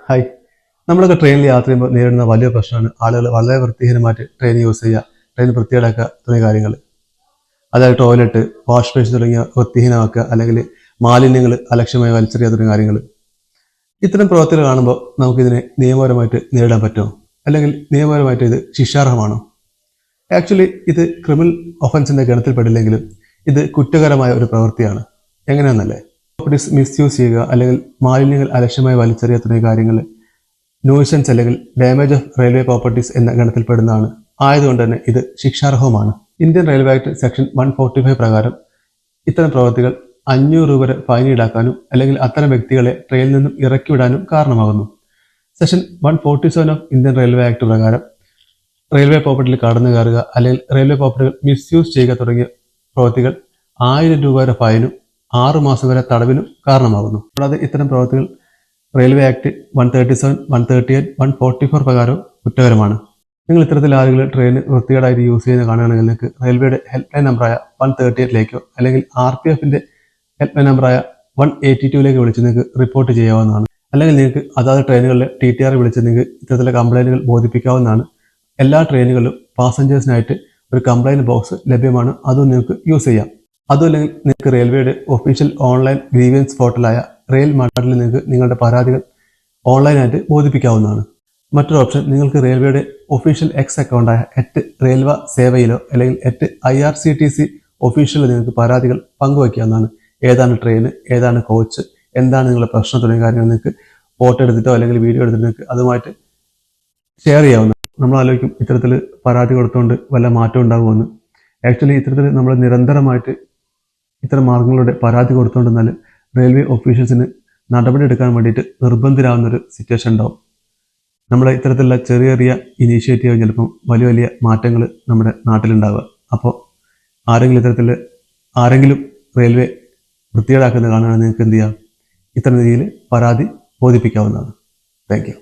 Hi. നമ്മളൊക്കെ ട്രെയിനിൽ യാത്ര ചെയ്യുമ്പോൾ നേരിടുന്ന വലിയ പ്രശ്നമാണ് ആളുകൾ വളരെ വൃത്തിഹീനമായിട്ട് ട്രെയിൻ യൂസ് ചെയ്യുക, ട്രെയിൻ വൃത്തികേടാക്കുക തുടങ്ങിയ കാര്യങ്ങൾ. അതായത് ടോയ്ലറ്റ്, വാഷ് ബേസ് തുടങ്ങിയ വൃത്തിഹീനമാക്കുക, അല്ലെങ്കിൽ മാലിന്യങ്ങൾ അലക്ഷ്യമായി വലിച്ചെറിയുക തുടങ്ങിയ കാര്യങ്ങൾ. ഇത്തരം പ്രവൃത്തികൾ കാണുമ്പോൾ നമുക്കിതിനെ നിയമപരമായിട്ട് നേരിടാൻ പറ്റുമോ, അല്ലെങ്കിൽ നിയമപരമായിട്ട് ഇത് ശിക്ഷാർഹമാണോ? ആക്ച്വലി ഇത് ക്രിമിനൽ ഒഫൻസിന്റെ ഗണത്തിൽപ്പെടില്ലെങ്കിലും ഇത് കുറ്റകരമായ ഒരു പ്രവൃത്തിയാണ്. എങ്ങനെയാണെന്നല്ലേ? പ്രോപ്പർട്ടീസ് മിസ്യൂസ് ചെയ്യുക, അല്ലെങ്കിൽ മാലിന്യങ്ങൾ അലക്ഷ്യമായി വലിച്ചെറിയുക തുടങ്ങിയ കാര്യങ്ങൾ ന്യൂസൻസ് അല്ലെങ്കിൽ ഡാമേജ് ഓഫ് റെയിൽവേ പ്രോപ്പർട്ടീസ് എന്ന ഗണത്തിൽപ്പെടുന്നതാണ്. ആയതുകൊണ്ട് തന്നെ ഇത് ശിക്ഷാർഹവുമാണ്. ഇന്ത്യൻ റെയിൽവേ ആക്ട് സെക്ഷൻ 145 പ്രകാരം ഇത്തരം പ്രവൃത്തികൾ 500 രൂപ വരെ ഫൈൻ ഈടാക്കാനും അല്ലെങ്കിൽ അത്തരം വ്യക്തികളെ ട്രെയിനിൽ നിന്നും ഇറക്കിവിടാനും കാരണമാകുന്നു. Section 147 of Indian railway act പ്രകാരം റെയിൽവേ പ്രോപ്പർട്ടിയിൽ കടന്നു കയറുക അല്ലെങ്കിൽ റെയിൽവേ പ്രോപ്പർട്ടികൾ മിസ്യൂസ് ചെയ്യുക തുടങ്ങിയ പ്രവൃത്തികൾ 1000 രൂപ വരെ ഫൈനും 6 മാസം വരെ തടവിനും കാരണമാകുന്നു. കൂടാതെ ഇത്തരം പ്രവൃത്തികൾ റെയിൽവേ ആക്ട് 137, 138, 144 പ്രകാരം കുറ്റകരമാണ്. നിങ്ങൾ ഇത്തരത്തിൽ ആരെങ്കിലും ട്രെയിൻ വൃത്തികേടായിട്ട് യൂസ് ചെയ്യുന്ന കാണുകയാണെങ്കിൽ നിങ്ങൾക്ക് റെയിൽവേയുടെ ഹെൽപ്പ് ലൈൻ നമ്പറായ 138 അല്ലെങ്കിൽ RPFന്റെ ഹെൽപ്പ് ലൈൻ നമ്പറായ 182 വിളിച്ച് നിങ്ങൾക്ക് റിപ്പോർട്ട് ചെയ്യാവുന്നതാണ്. അല്ലെങ്കിൽ നിങ്ങൾക്ക് അതാത് ട്രെയിനുകളിലെ TTR വിളിച്ച് നിങ്ങൾക്ക് ഇത്തരത്തിലെ കംപ്ലൈന്റുകൾ ബോധിപ്പിക്കാവുന്നതാണ്. എല്ലാ ട്രെയിനുകളിലും പാസഞ്ചേഴ്സിനായിട്ട് ഒരു കംപ്ലൈന്റ് ബോക്സ് ലഭ്യമാണ്. അതും നിങ്ങൾക്ക് യൂസ് ചെയ്യാം. അതുമല്ലെങ്കിൽ നിങ്ങൾക്ക് റെയിൽവേയുടെ ഒഫീഷ്യൽ ഓൺലൈൻ ഗ്രീവൻസ് പോർട്ടലായ റെയിൽ മാർട്ടിൽ നിങ്ങൾക്ക് നിങ്ങളുടെ പരാതികൾ ഓൺലൈനായിട്ട് ബോധിപ്പിക്കാവുന്നതാണ്. മറ്റൊരു ഓപ്ഷൻ, നിങ്ങൾക്ക് റെയിൽവേയുടെ ഒഫീഷ്യൽ എക്സ് അക്കൗണ്ടായ @റെയിൽവ സേവയിലോ അല്ലെങ്കിൽ @IRCTC ഒഫീഷ്യലിൽ നിങ്ങൾക്ക് പരാതികൾ പങ്കുവയ്ക്കാവുന്നതാണ്. ഏതാണ് ട്രെയിൻ, ഏതാണ് കോച്ച്, എന്താണ് നിങ്ങളുടെ പ്രശ്നം തുടങ്ങിയ കാര്യങ്ങൾ നിങ്ങൾക്ക് ഫോട്ടോ എടുത്തിട്ടോ അല്ലെങ്കിൽ വീഡിയോ എടുത്തിട്ടോ നിങ്ങൾക്ക് അതുമായിട്ട് ഷെയർ ചെയ്യാവുന്നതാണ്. നമ്മൾ ആലോചിക്കും ഇത്തരത്തിൽ പരാതി കൊടുത്തുകൊണ്ട് വല്ല മാറ്റം ഉണ്ടാകുമെന്ന്. ആക്ച്വലി ഇത്തരത്തിൽ നമ്മൾ നിരന്തരമായിട്ട് ഇത്തരം മാർഗങ്ങളുടെ പരാതി കൊടുത്തുകൊണ്ടെന്നാൽ റെയിൽവേ ഓഫീഷ്യൽസിന് നടപടി എടുക്കാൻ വേണ്ടിയിട്ട് നിർബന്ധിതരാകുന്നൊരു സിറ്റുവേഷൻ ഉണ്ടാവും. നമ്മുടെ ഇത്തരത്തിലുള്ള ചെറിയ ചെറിയ ഇനീഷ്യേറ്റീവ് ചിലപ്പം വലിയ വലിയ മാറ്റങ്ങൾ നമ്മുടെ നാട്ടിലുണ്ടാവുക. അപ്പോൾ ആരെങ്കിലും റെയിൽവേ വൃത്തികേടാക്കുന്നത് കാണുകയാണെങ്കിൽ നിങ്ങൾക്ക് എന്ത് ചെയ്യാം, ഇത്തരം രീതിയിൽ പരാതി ബോധിപ്പിക്കാവുന്നതാണ്. Thank you.